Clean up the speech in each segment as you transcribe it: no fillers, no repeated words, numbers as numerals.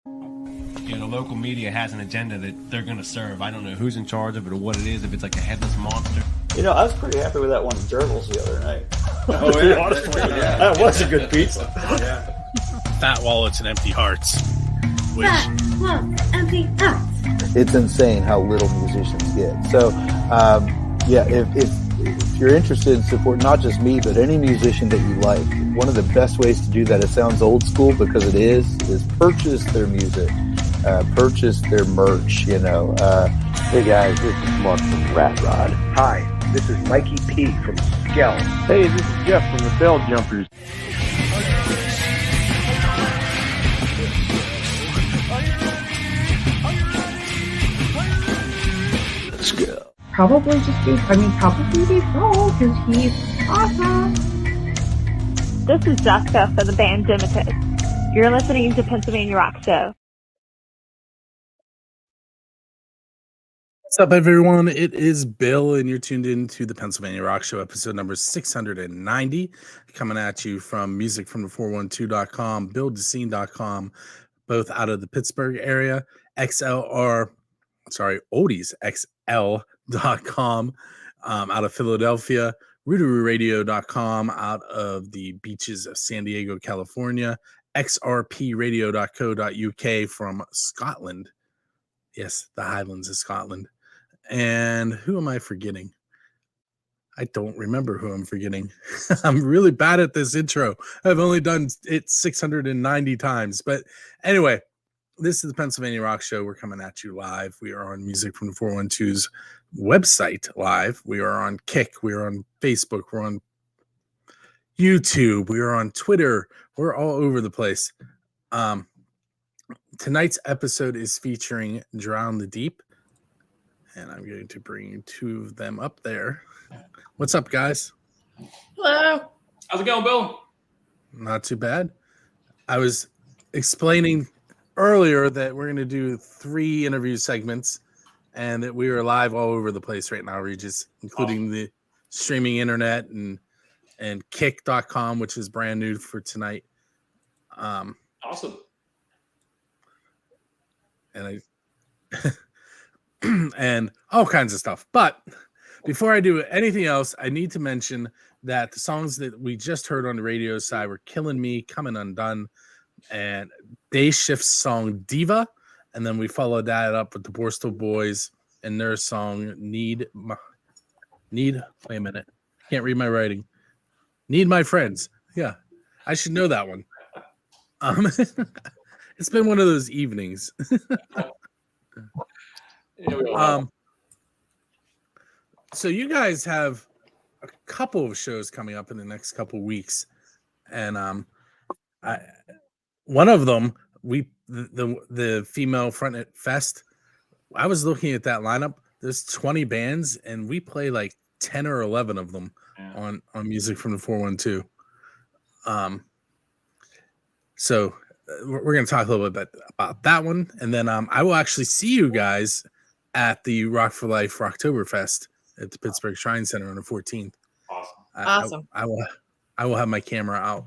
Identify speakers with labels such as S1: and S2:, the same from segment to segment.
S1: You know, the local media has an agenda that they're going to serve. I don't know who's in charge of it or what it is, if it's like a headless monster.
S2: You know, I was pretty happy with that one Gerbils the other night.
S3: Oh, yeah.
S2: Honestly, that was a good pizza.
S3: Yeah. Fat wallets and empty hearts. Which...
S4: Fat wallets, empty hearts.
S5: It's insane how little musicians get. So, yeah, if you're interested in support, not just me, but any musician that you like, one of the best ways to do that, it sounds old school because it is purchase their music, purchase their merch, you know.
S6: Hey guys, this is Mark from Rat Rod.
S7: Hi, this is Mikey P from Skell.
S6: Hey, this is Jeff from the Bell Jumpers.
S5: Let's go.
S4: Probably be Paul because he's awesome.
S8: This is Jessica for the band Dimitus. You're listening to Pennsylvania Rock Show.
S3: What's up, everyone? It is Bill, and you're tuned in to the Pennsylvania Rock Show, episode number 690, coming at you from musicfromthe412.com, builddescene.com, both out of the Pittsburgh area, oldiesxl.com, out of Philadelphia, rootarooradio.com, out of the beaches of San Diego, California, xrpradio.co.uk from Scotland. Yes, the Highlands of Scotland. And who am I forgetting? I don't remember who I'm forgetting. I'm really bad at this intro. I've only done it 690 times. But anyway, this is the Pennsylvania Rock Show. We're coming at you live. We are on Music from the 412's website live. We are on Kick. We are on Facebook. We're on YouTube. We are on Twitter. We're all over the place. Tonight's episode is featuring Drown the Deep. And I'm going to bring two of them up there. What's up, guys?
S9: Hello. How's it going, Bill?
S3: Not too bad. I was explaining earlier that we're going to do 3 interview segments and that we are live all over the place right now, Regis, including the streaming internet and kick.com, which is brand new for tonight.
S9: Awesome.
S3: And and all kinds of stuff. But before I do anything else, I need to mention that the songs that we just heard on the radio side were Killing Me, Coming Undone, and Day Shift's song Diva. And then we followed that up with the Borstal Boys and their song Need, wait a minute. Can't read my writing. Need My Friends. Yeah, I should know that one. It's been one of those evenings. So you guys have a couple of shows coming up in the next couple of weeks, and one of them the Female Fronted Fest. I was looking at that lineup. There's 20 bands, and we play like 10 or 11 of them on Music from the 412. So we're going to talk a little bit about that one, and then I will actually see you guys at the Rock for Life Rocktoberfest at the Pittsburgh Shrine Center on the 14th.
S9: Awesome.
S3: I will have my camera out.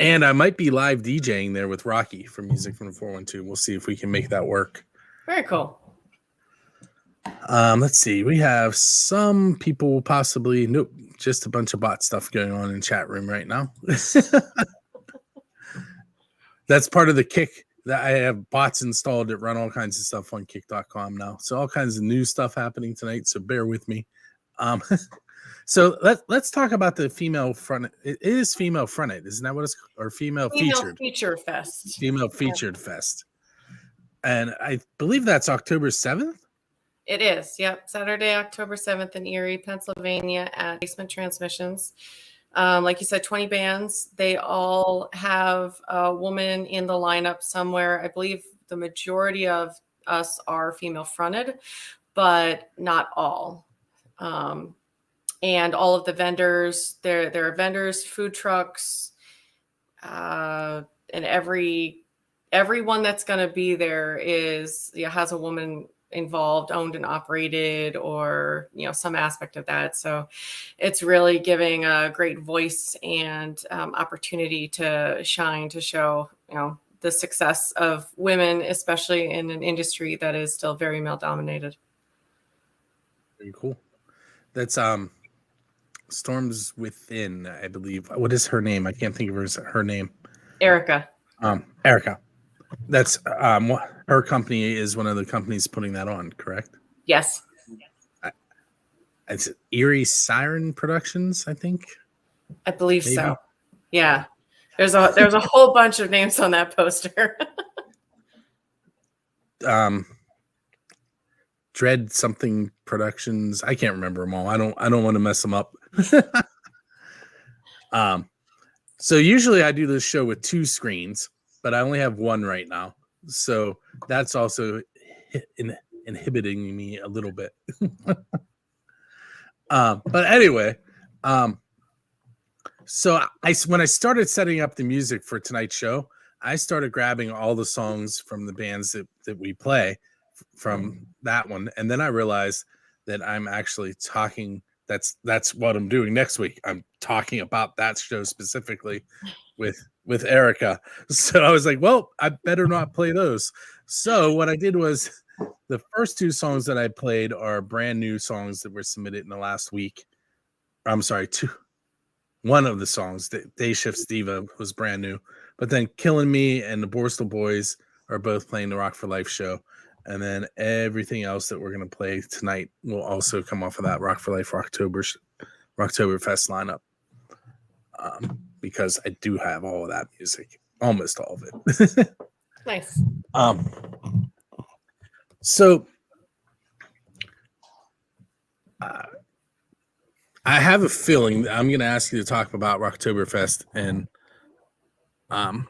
S3: And I might be live DJing there with Rocky from Music from the 412. We'll see if we can make that work.
S9: Very cool.
S3: Let's see. We have some people possibly. Nope. Just a bunch of bot stuff going on in chat room right now. That's part of the Kick. That I have bots installed that run all kinds of stuff on kick.com now. So all kinds of new stuff happening tonight. So bear with me. So let's talk about the female fronted. It is female fronted, isn't that what it's or female featured?
S9: Feature Fest.
S3: Female featured fest. And I believe that's October 7th.
S9: It is. Yep. Saturday, October 7th in Erie, Pennsylvania at Basement Transmissions. Like you said, 20 bands. They all have a woman in the lineup somewhere. I believe the majority of us are female fronted, but not all. And all of the vendors, there are vendors, food trucks, and everyone that's going to be there has a woman involved, owned and operated, or some aspect of that. So it's really giving a great voice and opportunity to shine, to show the success of women, especially in an industry that is still very male dominated.
S3: Very cool. That's Storms Within, I believe. What is her name? I can't think of her name.
S9: Erica.
S3: Erica. That's her company is one of the companies putting that on, correct?
S9: Yes.
S3: It's Eerie Siren Productions, I think.
S9: I believe
S3: Maybe.
S9: so. Yeah. There's a whole bunch of names on that poster.
S3: Dread something Productions. I can't remember them all. I don't want to mess them up. So usually I do this show with 2 screens, but I only have 1 right now. So that's also inhibiting me a little bit. But anyway, so when I started setting up the music for tonight's show, I started grabbing all the songs from the bands that we play from that one, and then I realized that I'm actually talking. That's what I'm doing next week. I'm talking about that show specifically with Erica. So I was like, well, I better not play those. So what I did was the first 2 songs that I played are brand new songs that were submitted in the last week. I'm sorry, 2. One of the songs, Day Shift's Diva, was brand new. But then Killing Me and the Borstal Boys are both playing the Rock for Life show. And then everything else that we're going to play tonight will also come off of that Rock for Life Rocktoberfest lineup. Because I do have all of that music, almost all of it.
S9: Nice.
S3: So I have a feeling that I'm going to ask you to talk about Rocktoberfest, and I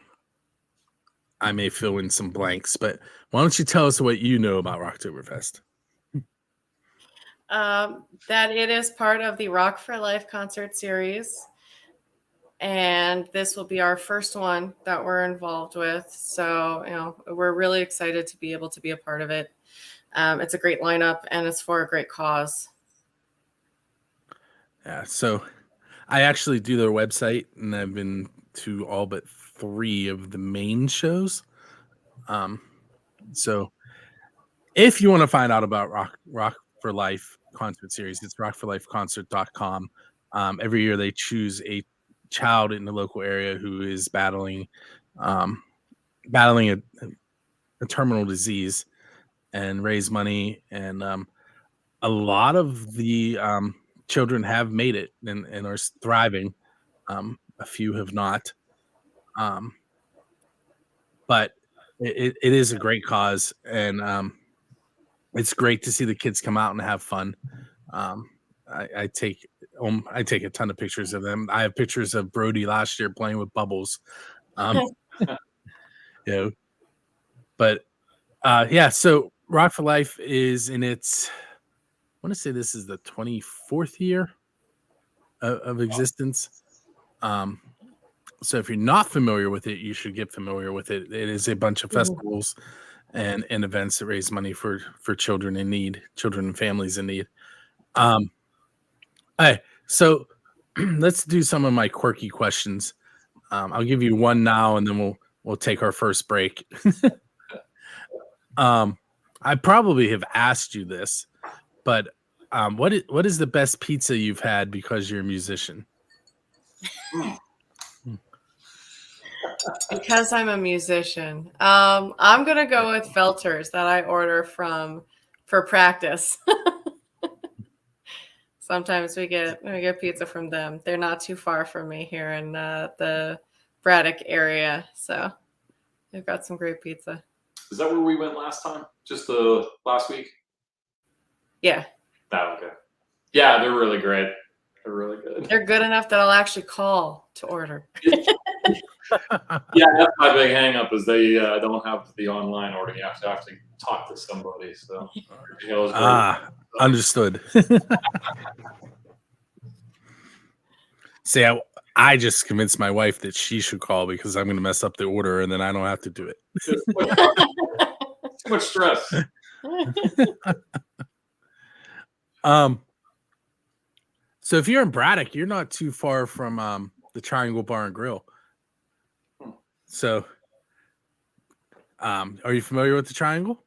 S3: may fill in some blanks, but why don't you tell us what you know about Rocktoberfest?
S9: That it is part of the Rock for Life concert series. And this will be our first one that we're involved with. So, we're really excited to be able to be a part of it. It's a great lineup, and it's for a great cause. Yeah,
S3: so I actually do their website, and I've been to all but 3 of the main shows. So if you want to find out about Rock for Life concert series, it's rockforlifeconcert.com. Every year they choose a child in the local area who is battling a terminal disease and raise money, and a lot of the children have made it and are thriving. A few have not, but it is a great cause, and it's great to see the kids come out and have fun. I take a ton of pictures of them. I have pictures of Brody last year playing with bubbles. But so Rock for Life is in its, I want to say this is the 24th year of existence. So if you're not familiar with it, you should get familiar with it. It is a bunch of festivals and events that raise money for children in need, children and families in need. So let's do some of my quirky questions. I'll give you one now, and then we'll take our first break. I probably have asked you this, but what is the best pizza you've had because you're a musician?
S9: Because I'm a musician, I'm gonna go with Felter's that I order for practice. Sometimes we get pizza from them. They're not too far from me here in the Braddock area, so they've got some great pizza.
S10: Is that where we went last time? Just last week?
S9: Yeah.
S10: Oh, okay. Yeah, they're really great. They're really good.
S9: They're good enough that I'll actually call to order.
S10: Yeah, that's my big hang up is they don't have the online ordering. You have to actually talk to somebody. So
S3: understood. See, I just convinced my wife that she should call because I'm going to mess up the order and then I don't have to do it.
S10: Too much stress.
S3: So if you're in Braddock, you're not too far from the Triangle Bar and Grill. So Are you familiar with the Triangle?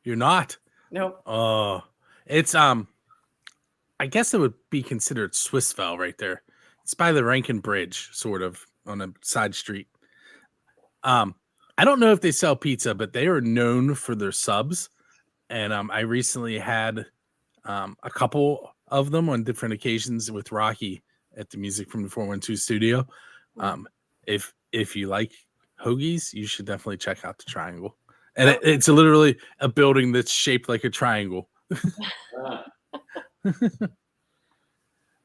S3: You're not?
S9: Nope.
S3: Oh, it's I guess it would be considered Swissville right there. It's by the Rankin Bridge, sort of on a side street. I don't know if they sell pizza, but they are known for their subs. And I recently had a couple of them on different occasions with Rocky at the Music from the 412 studio. If you like hoagies, you should definitely check out the Triangle. And it's literally a building that's shaped like a triangle.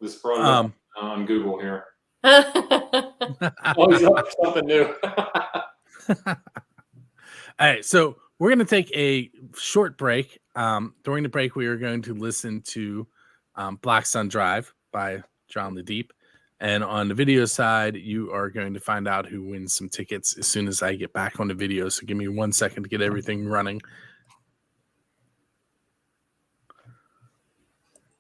S10: This brought it up on Google here. Always up to something new.
S3: All right, so we're going to take a short break. During the break, we are going to listen to Black Sun Drive by Drown the Deep. And on the video side, you are going to find out who wins some tickets as soon as I get back on the video. So give me 1 second to get everything running.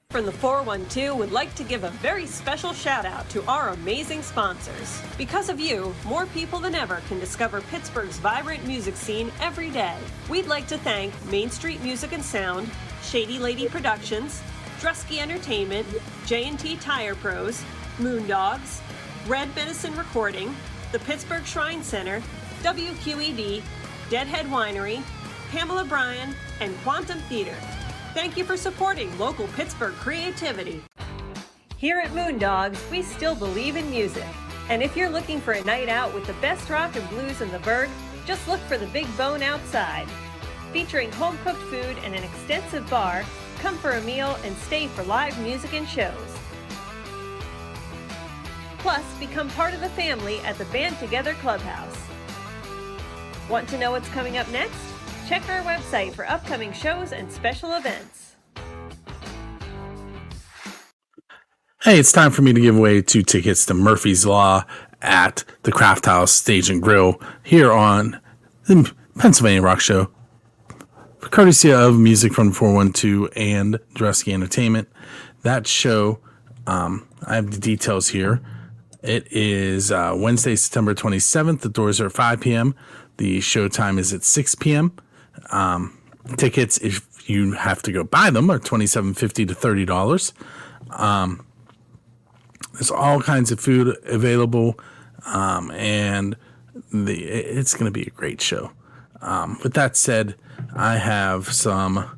S11: From the 412 would like to give a very special shout out to our amazing sponsors. Because of you, more people than ever can discover Pittsburgh's vibrant music scene every day. We'd like to thank Main Street Music and Sound, Shady Lady Productions, Drusky Entertainment, J&T Tire Pros, Moondogs, Red Medicine Recording, the Pittsburgh Shrine Center, WQED, Deadhead Winery, Pamela Bryan, and Quantum Theater. Thank you for supporting local Pittsburgh creativity. Here at Moondogs, we still believe in music. And if you're looking for a night out with the best rock and blues in the Burgh, just look for the Big Bone outside. Featuring home-cooked food and an extensive bar, come for a meal and stay for live music and shows. Plus, become part of the family at the Band Together Clubhouse. Want to know what's coming up next? Check our website for upcoming shows and special events.
S3: Hey, it's time for me to give away 2 tickets to Murphy's Law at the Craft House Stage and Grill here on the Pennsylvania Rock Show, courtesy of Music from 412 and Drusky Entertainment. That show, I have the details here. It is Wednesday, September 27th. The doors are at 5 p.m. The show time is at 6 p.m. Tickets, if you have to go buy them, are $27.50 to $30. There's all kinds of food available, and it's going to be a great show. With that said, I have some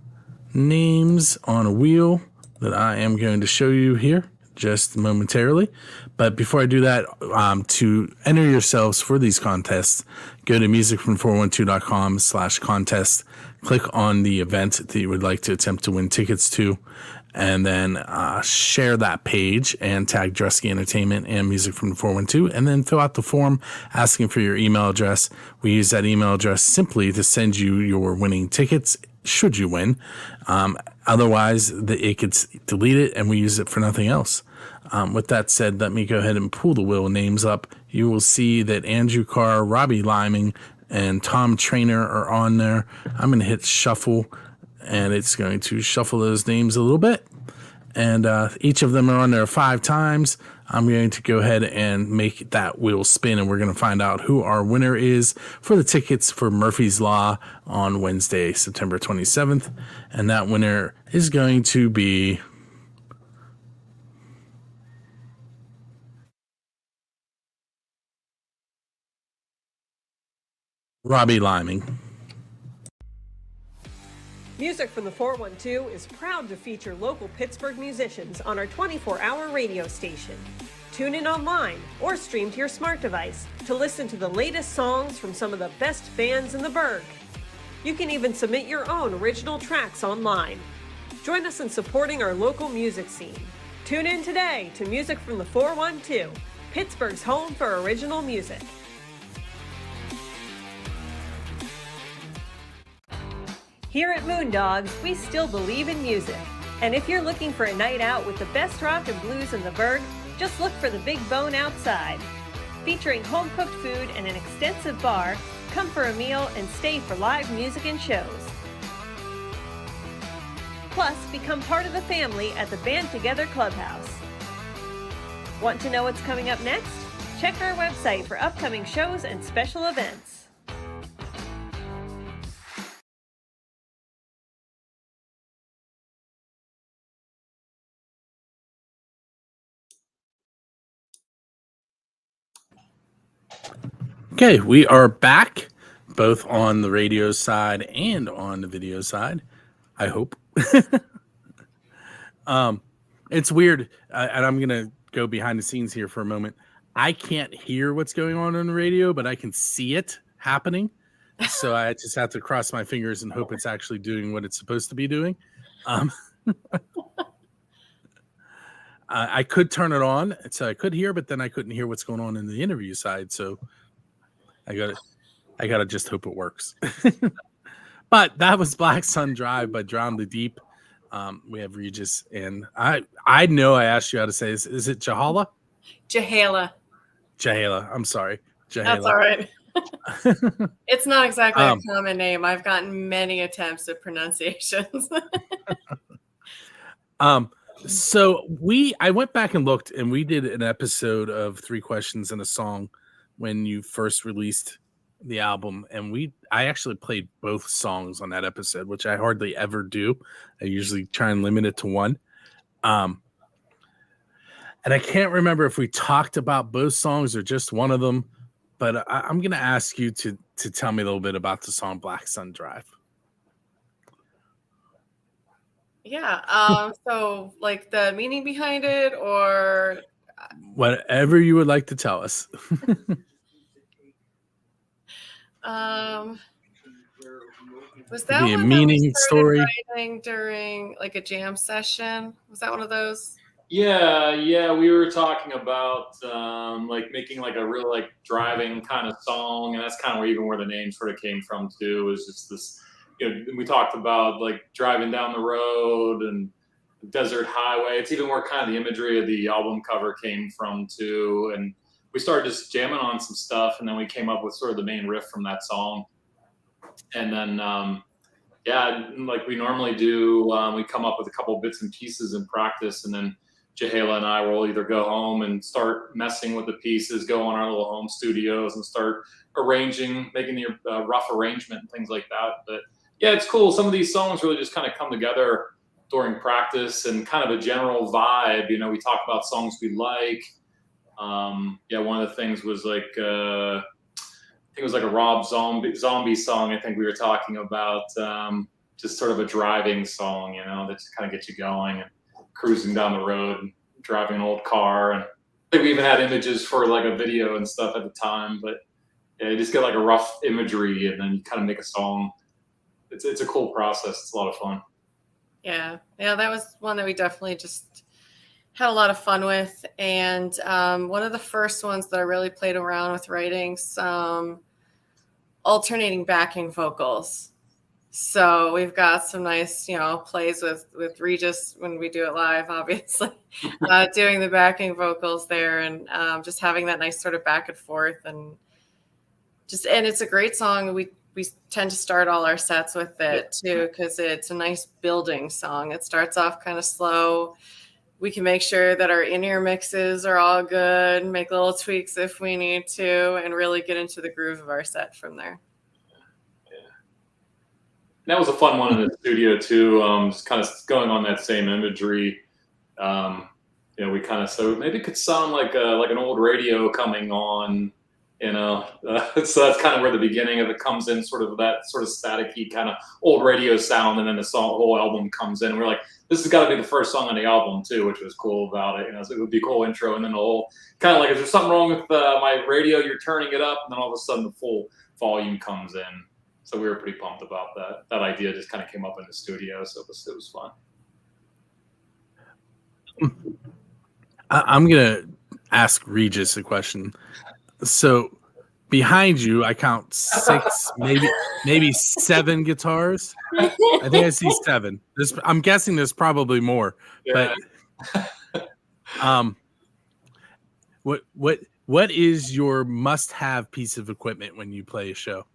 S3: names on a wheel that I am going to show you here just momentarily. But before I do that, to enter yourselves for these contests, go to musicfrom412.com/contest, click on the event that you would like to attempt to win tickets to, and then share that page and tag Drusky Entertainment and Music from the 412, and then fill out the form asking for your email address. We use that email address simply to send you your winning tickets should you win. Otherwise, it gets deleted and we use it for nothing else. With that said, let me go ahead and pull the wheel of names up. You will see that Andrew Carr, Robbie Liming, and Tom Trainer are on there. I'm going to hit shuffle, and it's going to shuffle those names a little bit. And each of them are on there 5 times. I'm going to go ahead and make that wheel spin, and we're going to find out who our winner is for the tickets for Murphy's Law on Wednesday, September 27th. And that winner is going to be Robbie Liming.
S11: Music from the 412 is proud to feature local Pittsburgh musicians on our 24-hour radio station. Tune in online or stream to your smart device to listen to the latest songs from some of the best bands in the Burgh. You can even submit your own original tracks online. Join us in supporting our local music scene. Tune in today to Music from the 412, Pittsburgh's home for original music. Here at Moondogs, we still believe in music. And if you're looking for a night out with the best rock and blues in the Burgh, just look for the Big Bone outside. Featuring home-cooked food and an extensive bar, come for a meal and stay for live music and shows. Plus, become part of the family at the Band Together Clubhouse. Want to know what's coming up next? Check our website for upcoming shows and special events.
S3: Okay, we are back, both on the radio side and on the video side. I hope. It's weird, and I'm gonna go behind the scenes here for a moment. I can't hear what's going on the radio, but I can see it happening. So I just have to cross my fingers and hope it's actually doing what it's supposed to be doing. I could turn it on, so I could hear, but then I couldn't hear what's going on in the interview side. So I gotta just hope it works. But that was Black Sun Drive by Drown the Deep. We have Regis, and I know I asked you how to say this. Is it Jahala?
S9: Jahala.
S3: Jahala. I'm sorry. Jahala.
S9: That's all right. It's not exactly a common name. I've gotten many attempts at pronunciations.
S3: So I went back and looked, and we did an episode of 3 Questions and a Song when you first released the album, and I actually played both songs on that episode, which I hardly ever do. I usually try and limit it to one. And I can't remember if we talked about both songs or just one of them, but I'm going to ask you to tell me a little bit about the song Black Sun Drive.
S9: Yeah. So like the meaning behind it, or
S3: whatever you would like to tell us.
S9: Was that
S3: a
S9: one
S3: meaning
S9: that we
S3: story
S9: writing during like a jam session? Was that one of those?
S10: Yeah, we were talking about like making like a real like driving kind of song, and that's kind of where the name sort of came from too. Was just this, we talked about like driving down the road and desert highway. It's even where kind of the imagery of the album cover came from too, and we started just jamming on some stuff, and then we came up with sort of the main riff from that song. And then, like we normally do, we come up with a couple bits and pieces in practice, and then Jahala and I will either go home and start messing with the pieces, go on our little home studios and start arranging, making the rough arrangement and things like that. But yeah, it's cool. Some of these songs really just kind of come together during practice and kind of a general vibe. We talk about songs we like. One of the things was like, I think it was like a Rob Zombie song. I think we were talking about just sort of a driving song, that just kind of gets you going and cruising down the road, and driving an old car. And I think we even had images for like a video and stuff at the time. But yeah, you just get like a rough imagery, and then you kind of make a song. It's a cool process. It's a lot of fun.
S9: Yeah, that was one that we definitely just had a lot of fun with. And one of the first ones that I really played around with writing some alternating backing vocals. So we've got some nice, plays with Regis when we do it live, obviously, doing the backing vocals there, and just having that nice sort of back and forth, and it's a great song. We tend to start all our sets with it too, because it's a nice building song. It starts off kind of slow. We can make sure that our in-ear mixes are all good, make little tweaks if we need to, and really get into the groove of our set from there.
S10: That was a fun one in the studio too. Just kind of going on that same imagery. We kind of, so maybe it could sound like an old radio coming on, so that's kind of where the beginning of it comes in, sort of that sort of staticky kind of old radio sound, and then the whole album comes in. And we're like, this has got to be the first song on the album too, which was cool about it. So it would be a cool intro, and then the whole kind of like, is there something wrong with my radio? You're turning it up, and then all of a sudden the full volume comes in. So we were pretty pumped about that. That idea just kind of came up in the studio, so it was fun.
S3: I'm gonna ask Regis a question. So behind you, I count 6, maybe 7 guitars. I think I see 7. I'm guessing there's probably more.
S10: Yeah.
S3: But what is your must-have piece of equipment when you play a show?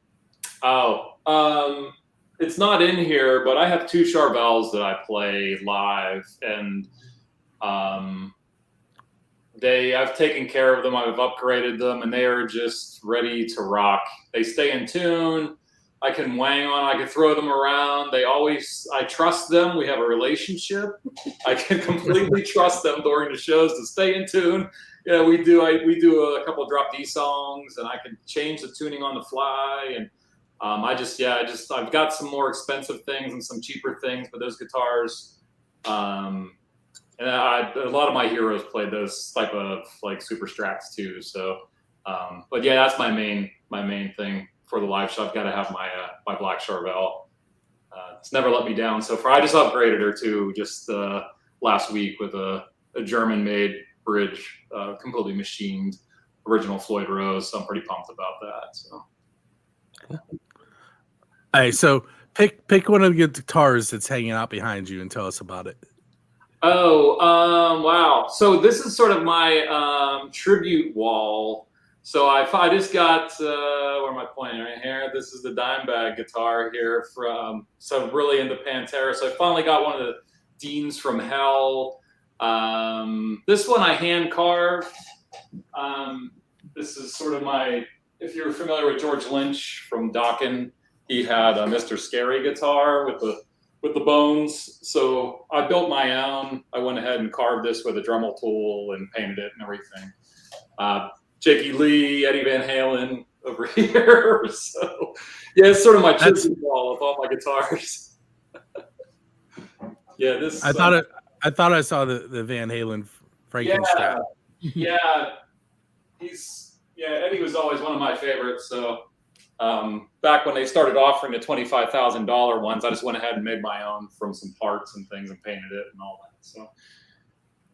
S10: It's not in here, but I have 2 Charvels that I play live, and I've taken care of them. I've upgraded them, and they are just ready to rock. They stay in tune. I can wang on. I can throw them around. I trust them. We have a relationship. I can completely trust them during the shows to stay in tune. We do a couple of drop D songs, and I can change the tuning on the fly. And I've got some more expensive things and some cheaper things, but those guitars, and a lot of my heroes played those type of like super strats too. So, but yeah, that's my main thing for the live show. I've got to have my black Charvel. It's never let me down so far. I just upgraded her too just last week with a German-made bridge, completely machined, original Floyd Rose. So I'm pretty pumped about that. So.
S3: All right, so pick one of the guitars that's hanging out behind you and tell us about it.
S10: Oh, wow. So this is sort of my tribute wall. So I just got, where am I pointing right here? This is the Dimebag guitar here so I'm really into Pantera. So I finally got one of the Deans from Hell. This one I hand carved. This is sort of if you're familiar with George Lynch from Dokken, he had a Mr. Scary guitar with the bones. So I built my own. I went ahead and carved this with a Dremel tool and painted it and everything. Jakey Lee, Eddie Van Halen over here. So yeah, it's sort of my tribute wall of all my guitars. Yeah, this.
S3: I thought I saw the Van Halen Frankenstein.
S10: Yeah, Eddie was always one of my favorites. So back when they started offering the $25,000 ones, I just went ahead and made my own from some parts and things and painted it and all that. So,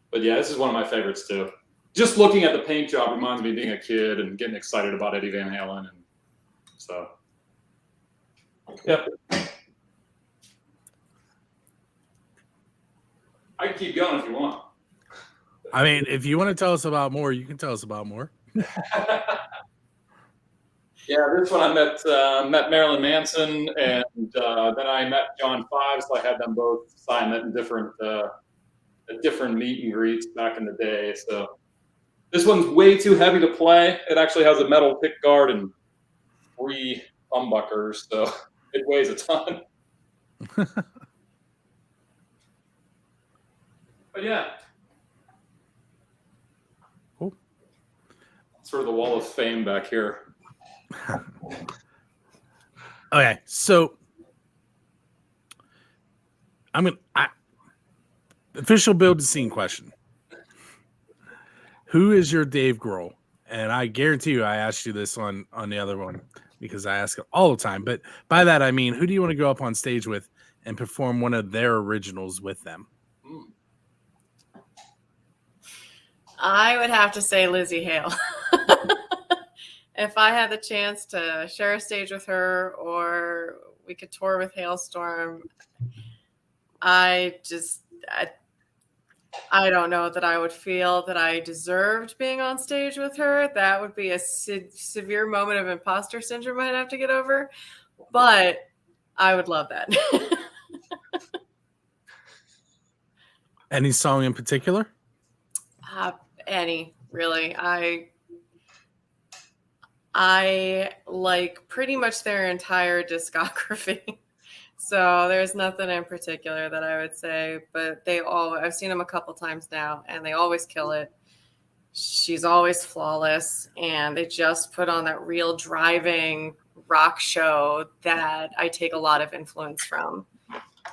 S10: but yeah, this is one of my favorites too. Just looking at the paint job reminds me of being a kid and getting excited about Eddie Van Halen, and so yep. I can keep going if you want.
S3: I mean, if you want to tell us about more, you can tell us about more.
S10: Yeah, this one I met Marilyn Manson, and then I met John Five, so I had them both sign it in different meet and greets back in the day. So this one's way too heavy to play. It actually has a metal pick guard and 3 humbuckers, so it weighs a ton. But yeah.
S3: Cool.
S10: Sort of the wall of fame back here.
S3: Okay, so official build the scene question. Who is your Dave Grohl? And I guarantee you I asked you this on the other one because I ask it all the time. But by that I mean, who do you want to go up on stage with and perform one of their originals with them?
S9: I would have to say Lizzie Hale. If I had the chance to share a stage with her or we could tour with Hailstorm, I don't know that I would feel that I deserved being on stage with her. That would be a severe moment of imposter syndrome I'd have to get over. But I would love that.
S3: Any song in particular?
S9: Any, really. I like pretty much their entire discography. So there's nothing in particular that I would say, but I've seen them a couple times now and they always kill it. She's always flawless, and they just put on that real driving rock show that I take a lot of influence from.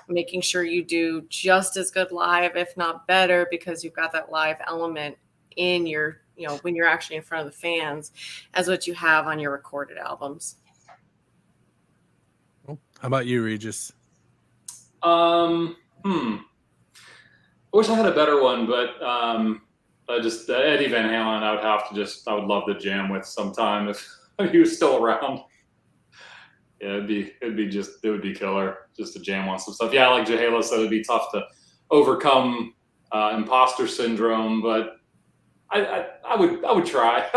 S9: Making sure you do just as good live, if not better, because you've got that live element in your, when you're actually in front of the fans, as what you have on your recorded albums.
S3: How about you, Regis?
S10: I wish I had a better one, but Eddie Van Halen, I would love to jam with sometime if he was still around. Yeah, it would be killer just to jam on some stuff. Yeah, like Jahela said, it'd be tough to overcome imposter syndrome, but I would try.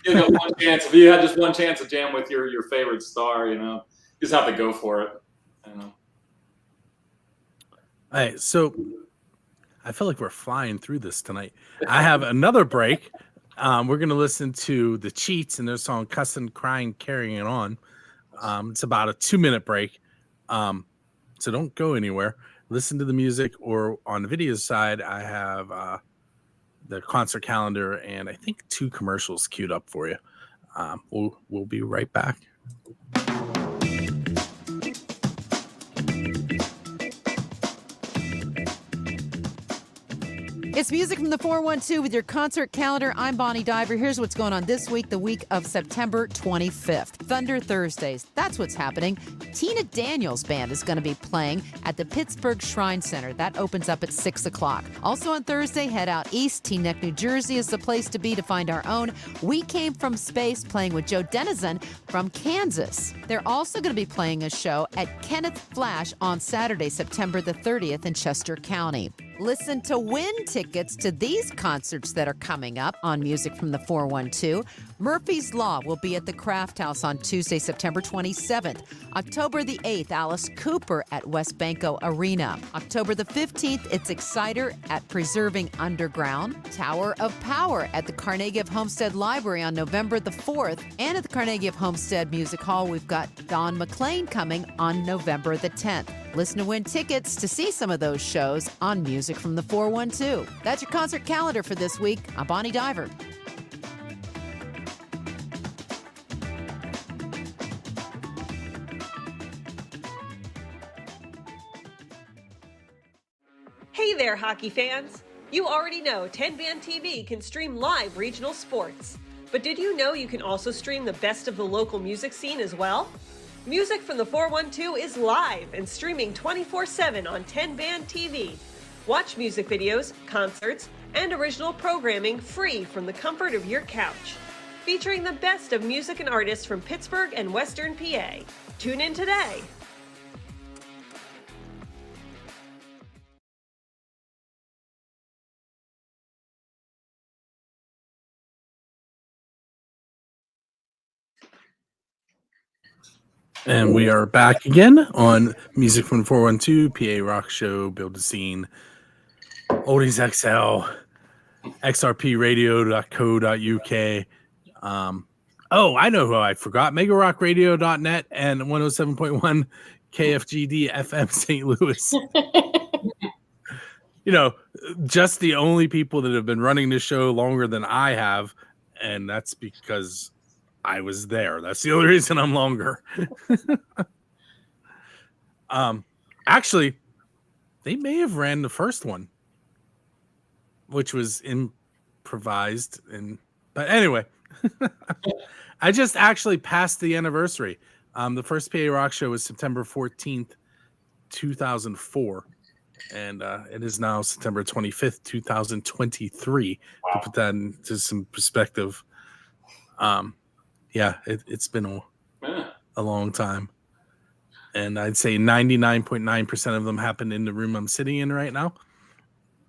S10: One chance. If you had just one chance to jam with your favorite star, you just have to go for it.
S3: All right, so I feel like we're flying through this tonight. I have another break. We're going to listen to The Cheats and their song Cussin' Crying Carrying It On. It's about a 2-minute break. So don't go anywhere. Listen to the music, or on the video side, I have the concert calendar and I think 2 commercials queued up for you. We'll be right back.
S12: It's music from the 412 with your concert calendar. I'm Bonnie Diver. Here's what's going on this week, the week of September 25th. Thunder Thursdays. That's what's happening. Tina Daniels Band is going to be playing at the Pittsburgh Shrine Center. That opens up at 6 o'clock. Also on Thursday, head out east. Teaneck, New Jersey is the place to be to find our own We Came From Space, playing with Joe Denizen from Kansas. They're also going to be playing a show at Kenneth Flash on Saturday, September the 30th in Chester County. Listen to win tickets to these concerts that are coming up on Music from the 412. Murphy's Law will be at the Craft House on Tuesday, September 27th. October the 8th, Alice Cooper at West Banco Arena. October the 15th, it's Exciter at Preserving Underground. Tower of Power at the Carnegie of Homestead Library on November the 4th. And at the Carnegie of Homestead Music Hall, we've got Don McLean coming on November the 10th. Listen to win tickets to see some of those shows on Music from the 412. That's your concert calendar for this week. I'm Bonnie Diver.
S11: Hey there, hockey fans! You already know 10 Band TV can stream live regional sports. But did you know you can also stream the best of the local music scene as well? Music from the 412 is live and streaming 24/7 on 10 Band TV. Watch music videos, concerts, and original programming free from the comfort of your couch. Featuring the best of music and artists from Pittsburgh and Western PA. Tune in today.
S3: And we are back again on Music from the 412, PA Rock Show, Build a Scene, Oldies XL, xrpradio.co.uk. I know who I forgot. MegaRockRadio.net and 107.1 KFGD FM St. Louis. Just the only people that have been running this show longer than I have, and that's because I was there. That's the only reason I'm longer. Actually, they may have ran the first one, which was improvised. But anyway, I just actually passed the anniversary. The first PA Rock Show was September 14th, 2004. And it is now September 25th, 2023. Wow. To put that into some perspective. It's been a long time. And I'd say 99.9% of them happened in the room I'm sitting in right now.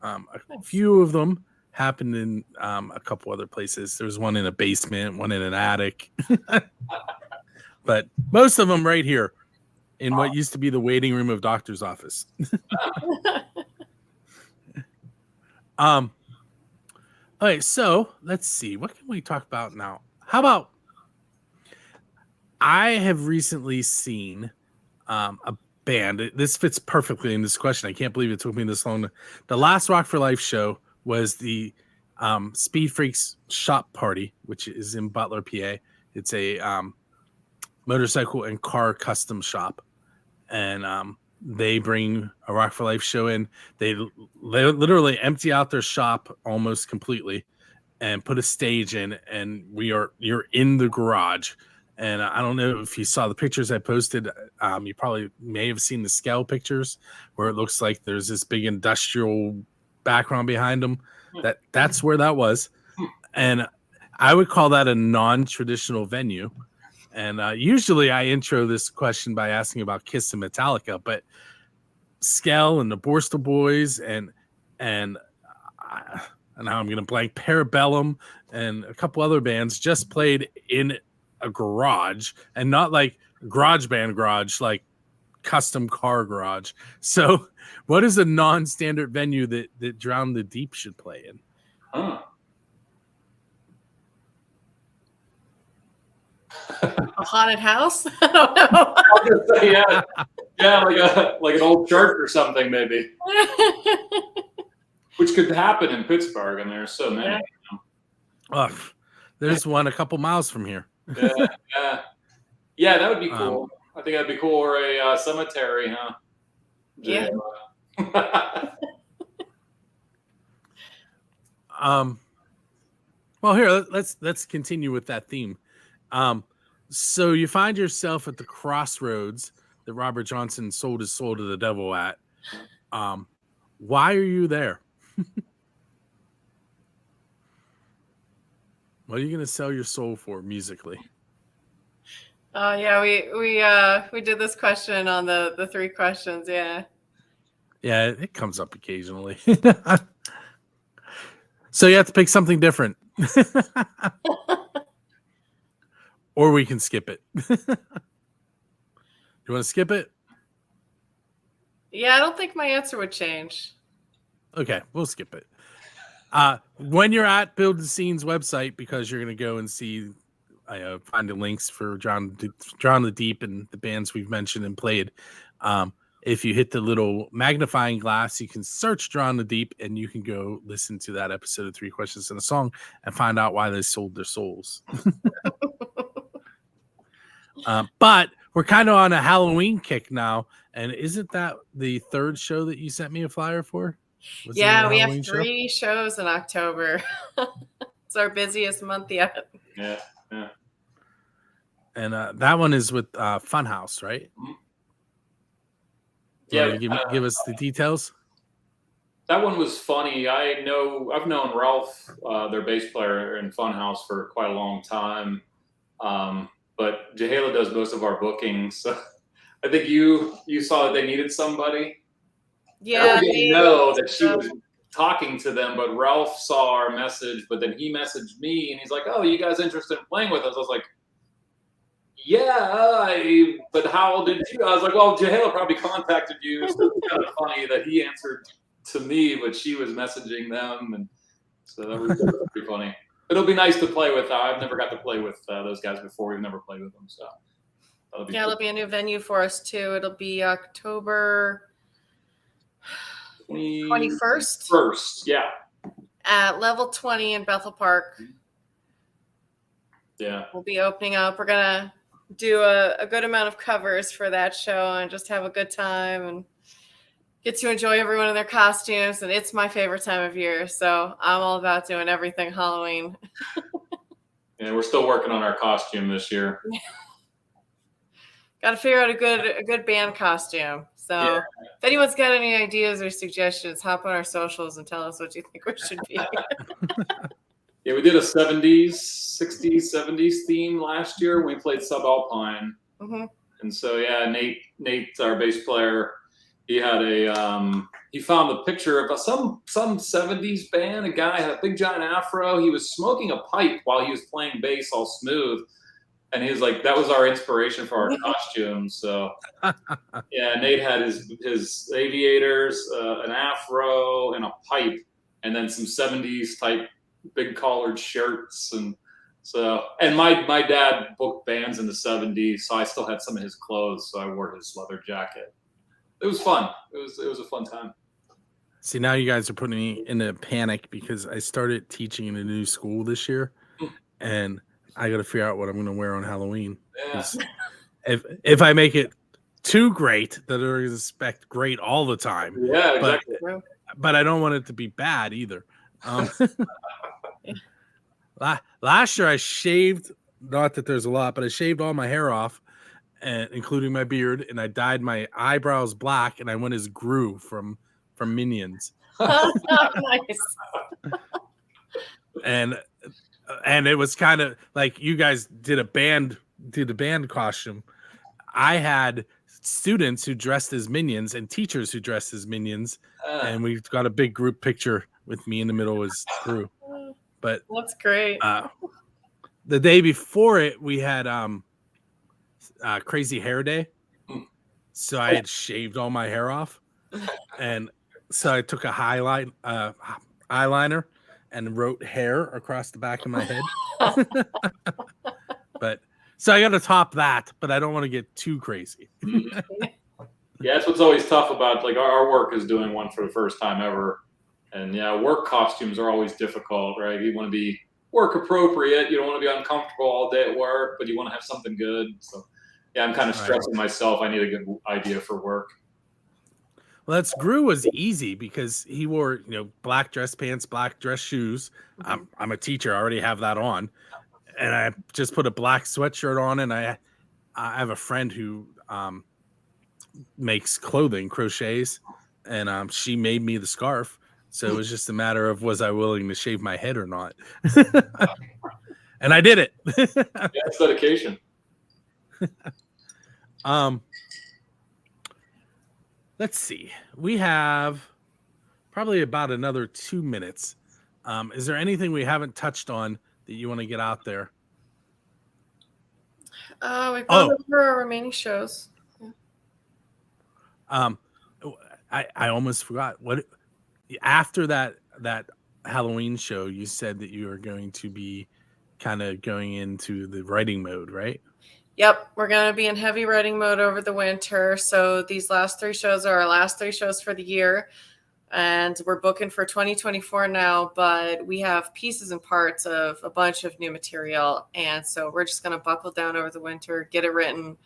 S3: A few of them happened in a couple other places. There was one in a basement, one in an attic. But most of them right here in what used to be the waiting room of doctor's office. All right, so let's see. What can we talk about now? How about I have recently seen a band. This fits perfectly in this question. I can't believe it took me this long. The last Rock for Life show was the Speed Freaks Shop Party, which is in Butler, PA. It's a motorcycle and car custom shop. And they bring a Rock for Life show in. They literally empty out their shop almost completely and put a stage in, and you're in the garage. And I don't know if you saw the pictures I posted. You probably may have seen the scale pictures where it looks like there's this big industrial background behind them. That's where that was. And I would call that a non-traditional venue. And usually I intro this question by asking about Kiss and Metallica, but Skell and the Borstal Boys and now I'm going to blank, Parabellum and a couple other bands just played in a garage, and not like garage band garage, like custom car garage. So what is a non-standard venue that Drown the Deep should play in?
S9: A haunted house? I don't know.
S10: Yeah, like an old church or something, maybe. Which could happen in Pittsburgh, and there's so many.
S3: Oh, there's one a couple miles from here.
S10: Yeah, that would be cool. I think that'd be cool. Or a cemetery, huh?
S9: Yeah.
S3: Well, here let's continue with that theme. So you find yourself at the crossroads that Robert Johnson sold his soul to the devil at. Why are you there? What are you going to sell your soul for musically?
S9: Yeah, we did this question on the 3 questions. Yeah.
S3: Yeah, it comes up occasionally. So you have to pick something different. Or we can skip it. You want to skip it?
S9: Yeah, I don't think my answer would change.
S3: Okay, we'll skip it. When you're at Build the Scene's website, because you're going to go and see, find the links for Drawn the Deep and the bands we've mentioned and played. If you hit the little magnifying glass, you can search Drawn the Deep, and you can go listen to that episode of 3 Questions and a Song and find out why they sold their souls. But we're kind of on a Halloween kick now, and isn't that the 3rd show that you sent me a flyer for?
S9: Yeah, we have 3 shows in October. It's our busiest month yet.
S10: Yeah.
S3: And that one is with Funhouse, right?
S10: Yeah.
S3: Give us the details.
S10: That one was funny. I've known Ralph, their bass player in Funhouse, for quite a long time. But Jehala does most of our bookings. So I think you saw that they needed somebody.
S9: Yeah.
S10: I didn't know that she was talking to them, but Ralph saw our message, but then he messaged me and he's like, "Oh, you guys interested in playing with us?" I was like, "Yeah, but how did you?" I was like, "Well, Jehala probably contacted you." So it's kind of funny that he answered to me, but she was messaging them, and so that was pretty funny. It'll be nice to play with. I've never got to play with those guys before. We've never played with them, so that'll be cool.
S9: It'll be a new venue for us too. It'll be October 21st.
S10: First, yeah.
S9: At Level 20 in Bethel Park.
S10: Yeah.
S9: We'll be opening up. We're gonna do a good amount of covers for that show and just have a good time and get to enjoy everyone in their costumes. And it's my favorite time of year, so I'm all about doing everything Halloween.
S10: Yeah, we're still working on our costume this year.
S9: Got to figure out a good band costume. So if anyone's got any ideas or suggestions, hop on our socials and tell us what you think we should be.
S10: Yeah, we did a 60s, 70s theme last year when we played Subalpine.
S9: Mm-hmm.
S10: And so, yeah, Nate, our bass player, he had he found the picture of some 70s band. A guy had a big giant afro. He was smoking a pipe while he was playing bass all smooth. And he was like, that was our inspiration for our costumes. So, yeah, Nate had his aviators, an afro, and a pipe, and then some 70s type big collared shirts. And so, and my dad booked bands in the 70s, so I still had some of his clothes, so I wore his leather jacket. It was fun. It was a fun time.
S3: See, now you guys are putting me in a panic because I started teaching in a new school this year, and I got to figure out what I'm going to wear on Halloween.
S10: Yeah.
S3: If I make it too great, that they're going to expect great all the time.
S10: Yeah, exactly.
S3: But I don't want it to be bad either. Last year I shaved, not that there's a lot, but I shaved all my hair off, and including my beard, and I dyed my eyebrows black, and I went as Gru from Minions.
S9: Nice.
S3: And it was kind of like you guys did the band costume. I had students who dressed as Minions and teachers who dressed as Minions, and we got a big group picture with me in the middle as Gru. But
S9: that's great.
S3: The day before it, we had Crazy Hair Day, so I had shaved all my hair off, and so I took a eyeliner and wrote hair across the back of my head. But So I got to top that, but I don't want to get too crazy.
S10: Yeah, that's what's always tough about like our work is doing one for the first time ever. And yeah, work costumes are always difficult, right? You want to be work appropriate. You don't want to be uncomfortable all day at work, but you want to have something good. So yeah, I'm kind of stressing myself. I need a good idea for work.
S3: Well, that's Gru was easy because he wore, black dress pants, black dress shoes. I'm a teacher. I already have that on. And I just put a black sweatshirt on, and I have a friend who makes clothing, crochets, and she made me the scarf. So it was just a matter of was I willing to shave my head or not. And I did it.
S10: Yeah, it's dedication.
S3: Let's see. We have probably about another 2 minutes. Is there anything we haven't touched on that you want to get out there?
S9: We've gone over our remaining shows.
S3: I almost forgot what after that Halloween show you said that you were going to be kind of going into the writing mode, right?
S9: Yep, we're going to be in heavy writing mode over the winter. So these last 3 shows are our last 3 shows for the year. And we're booking for 2024 now, but we have pieces and parts of a bunch of new material. And so we're just going to buckle down over the winter, get it written,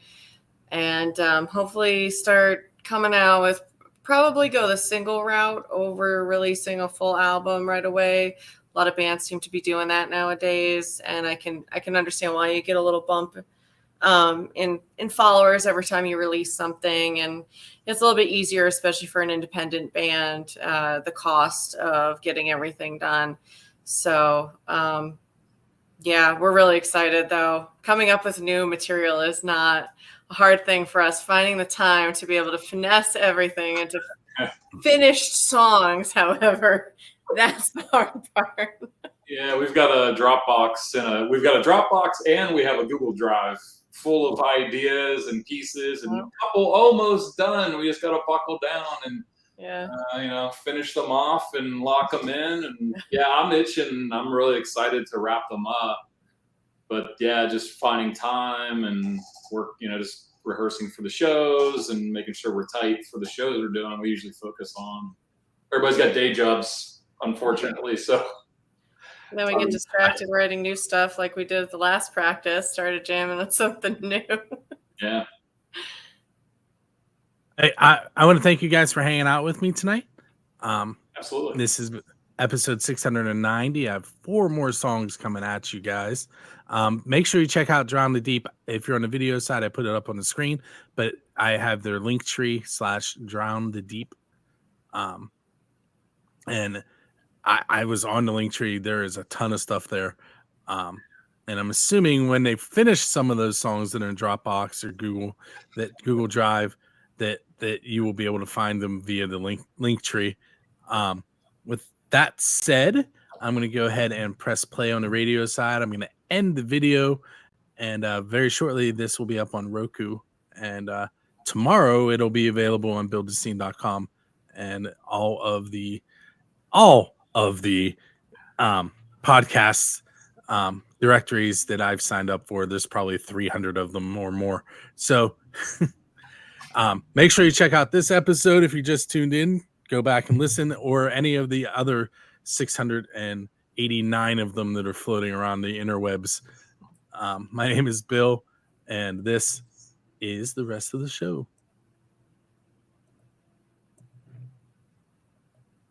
S9: and hopefully start coming out with probably go the single route over releasing a full album right away. A lot of bands seem to be doing that nowadays. And I can understand why you get a little bump in followers every time you release something, and it's a little bit easier, especially for an independent band, the cost of getting everything done. So yeah, we're really excited though. Coming up with new material is not a hard thing for us. Finding the time to be able to finesse everything into finished songs, however, that's the hard part.
S10: Yeah, we've got a Dropbox and we have a Google Drive full of ideas and pieces, and a couple almost done. We just got to buckle down and finish them off and lock them in. And yeah, I'm itching. I'm really excited to wrap them up. But yeah, just finding time and work. Just rehearsing for the shows and making sure we're tight for the shows we're doing. We usually focus on. Everybody's got day jobs, unfortunately, so.
S9: And then we get distracted writing new stuff like we did at the last practice, started jamming on something new.
S10: Yeah.
S3: Hey, I want to thank you guys for hanging out with me tonight.
S10: Absolutely.
S3: This is episode 690. I have 4 more songs coming at you guys. Make sure you check out Drown the Deep. If you're on the video side, I put it up on the screen, but I have their Linktree /Drown the Deep. And I was on the Linktree. There is a ton of stuff there. And I'm assuming when they finish some of those songs that are in Dropbox or Google Drive, that you will be able to find them via the Linktree. With that said, I'm going to go ahead and press play on the radio side. I'm going to end the video, and very shortly this will be up on Roku. And tomorrow it'll be available on buildthescene.com and all of the podcasts directories that I've signed up for. There's probably 300 of them or more. So make sure you check out this episode. If you just tuned in, go back and listen, or any of the other 689 of them that are floating around the interwebs. My name is Bill, and this is the rest of the show.